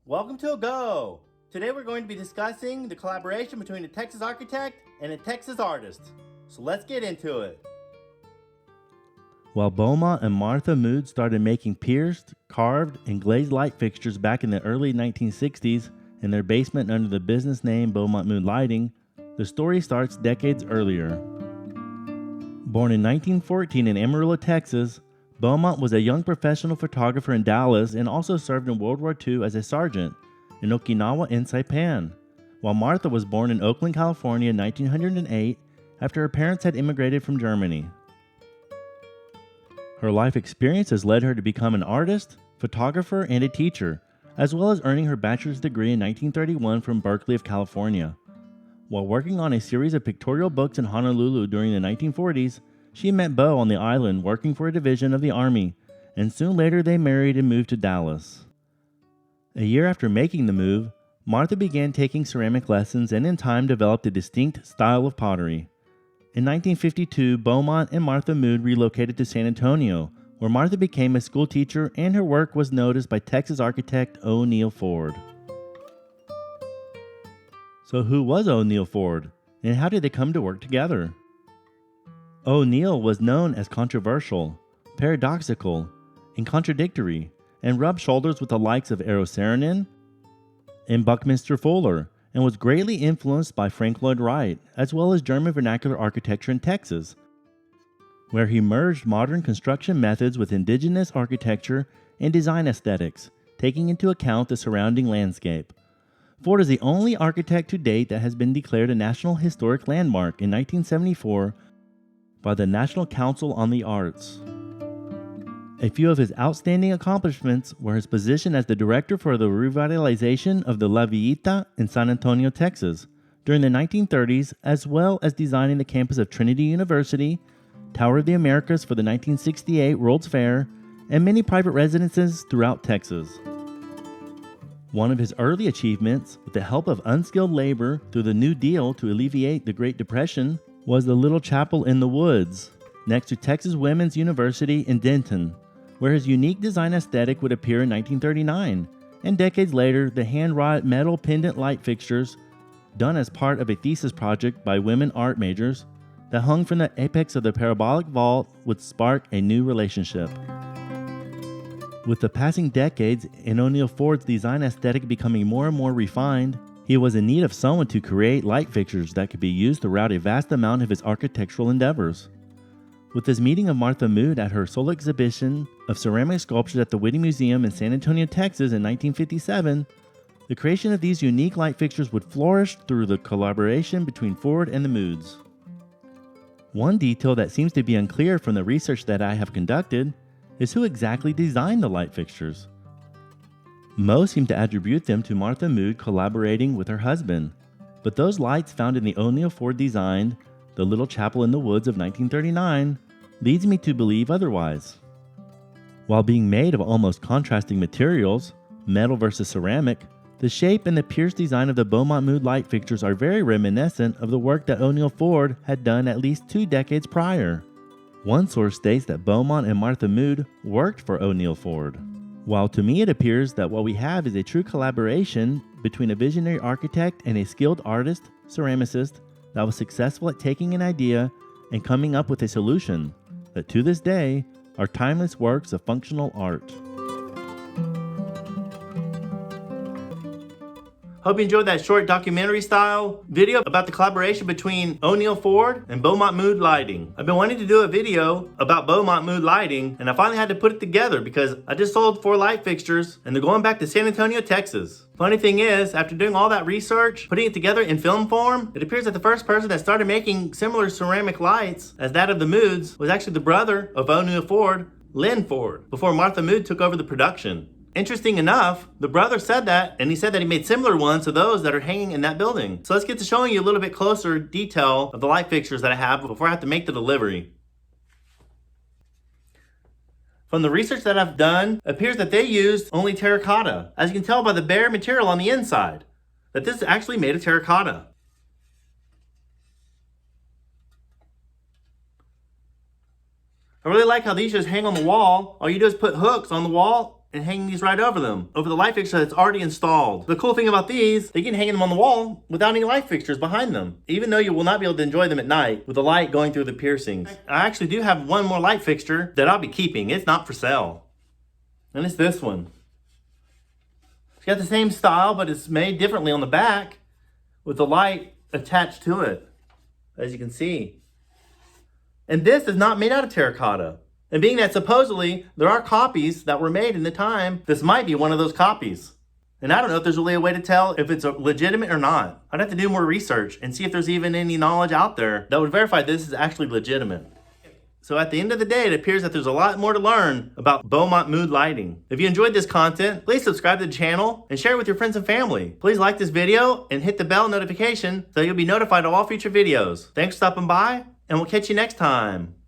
Welcome to A Go! Today we're going to be discussing the collaboration between a Texas architect and a Texas artist. So let's get into it. While Beaumont and Martha Mood started making pierced, carved, and glazed light fixtures back in the early 1960s in their basement under the business name Beaumont Mood Lighting, the story starts decades earlier. Born in 1914 in Amarillo, Texas, Beaumont was a young professional photographer in Dallas and also served in World War II as a sergeant in Okinawa and Saipan, while Martha was born in Oakland, California in 1908 after her parents had immigrated from Germany. Her life experiences led her to become an artist, photographer, and a teacher, as well as earning her bachelor's degree in 1931 from Berkeley of California. While working on a series of pictorial books in Honolulu during the 1940s, she met Beau on the island working for a division of the Army, and soon later they married and moved to Dallas. A year after making the move, Martha began taking ceramic lessons and in time developed a distinct style of pottery. In 1952, Beaumont and Martha Mood relocated to San Antonio, where Martha became a school teacher and her work was noticed by Texas architect O'Neill Ford. So who was O'Neill Ford, and how did they come to work together? O'Neill was known as controversial, paradoxical, and contradictory, and rubbed shoulders with the likes of Eero Saarinen and Buckminster Fuller, and was greatly influenced by Frank Lloyd Wright, as well as German vernacular architecture in Texas, where he merged modern construction methods with indigenous architecture and design aesthetics, taking into account the surrounding landscape. Ford is the only architect to date that has been declared a National Historic Landmark in 1974 by the National Council on the Arts. A few of his outstanding accomplishments were his position as the director for the revitalization of the La Villita in San Antonio, Texas, during the 1930s, as well as designing the campus of Trinity University, Tower of the Americas for the 1968 World's Fair, and many private residences throughout Texas. One of his early achievements, with the help of unskilled labor through the New Deal to alleviate the Great Depression, was the Little Chapel in the Woods, next to Texas Women's University in Denton, where his unique design aesthetic would appear in 1939, and decades later, the hand-wrought metal pendant light fixtures, done as part of a thesis project by women art majors, that hung from the apex of the parabolic vault would spark a new relationship. With the passing decades and O'Neill Ford's design aesthetic becoming more and more refined, he was in need of someone to create light fixtures that could be used throughout a vast amount of his architectural endeavors. With this meeting of Martha Mood at her solo exhibition of ceramic sculptures at the Whitney Museum in San Antonio, Texas in 1957, the creation of these unique light fixtures would flourish through the collaboration between Ford and the Moods. One detail that seems to be unclear from the research that I have conducted is who exactly designed the light fixtures. Most seem to attribute them to Martha Mood collaborating with her husband, but those lights found in the O'Neill Ford design, the Little Chapel in the Woods of 1939, leads me to believe otherwise. While being made of almost contrasting materials, metal versus ceramic, the shape and the pierced design of the Beaumont Mood light fixtures are very reminiscent of the work that O'Neill Ford had done at least 2 decades prior. One source states that Beaumont and Martha Mood worked for O'Neill Ford, while to me it appears that what we have is a true collaboration between a visionary architect and a skilled artist, ceramicist, that was successful at taking an idea and coming up with a solution that to this day are timeless works of functional art. Hope you enjoyed that short documentary style video about the collaboration between O'Neill Ford and Beaumont Mood Lighting. I've been wanting to do a video about Beaumont Mood Lighting, and I finally had to put it together because I just sold 4 light fixtures and they're going back to San Antonio, Texas. Funny thing is, after doing all that research, putting it together in film form, it appears that the first person that started making similar ceramic lights as that of the Moods was actually the brother of O'Neill Ford, Lynn Ford, before Martha Mood took over the production. Interesting enough, the brother said that, and he said that he made similar ones to those that are hanging in that building. So let's get to showing you a little bit closer detail of the light fixtures that I have before I have to make the delivery. From the research that I've done, it appears that they used only terracotta. As you can tell by the bare material on the inside, that this is actually made of terracotta. I really like how these just hang on the wall. All you do is put hooks on the wall and hang these right over them, over the light fixture that's already installed. The cool thing about these, they can hang them on the wall without any light fixtures behind them, even though you will not be able to enjoy them at night with the light going through the piercings. I actually do have one more light fixture that I'll be keeping. It's not for sale. And it's this one. It's got the same style, but it's made differently on the back with the light attached to it, as you can see. And this is not made out of terracotta. And being that supposedly there are copies that were made in the time, this might be one of those copies. And I don't know if there's really a way to tell if it's legitimate or not. I'd have to do more research and see if there's even any knowledge out there that would verify this is actually legitimate. So at the end of the day, it appears that there's a lot more to learn about Beaumont Mood lighting. If you enjoyed this content, please subscribe to the channel and share it with your friends and family. Please like this video and hit the bell notification so you'll be notified of all future videos. Thanks for stopping by, and we'll catch you next time.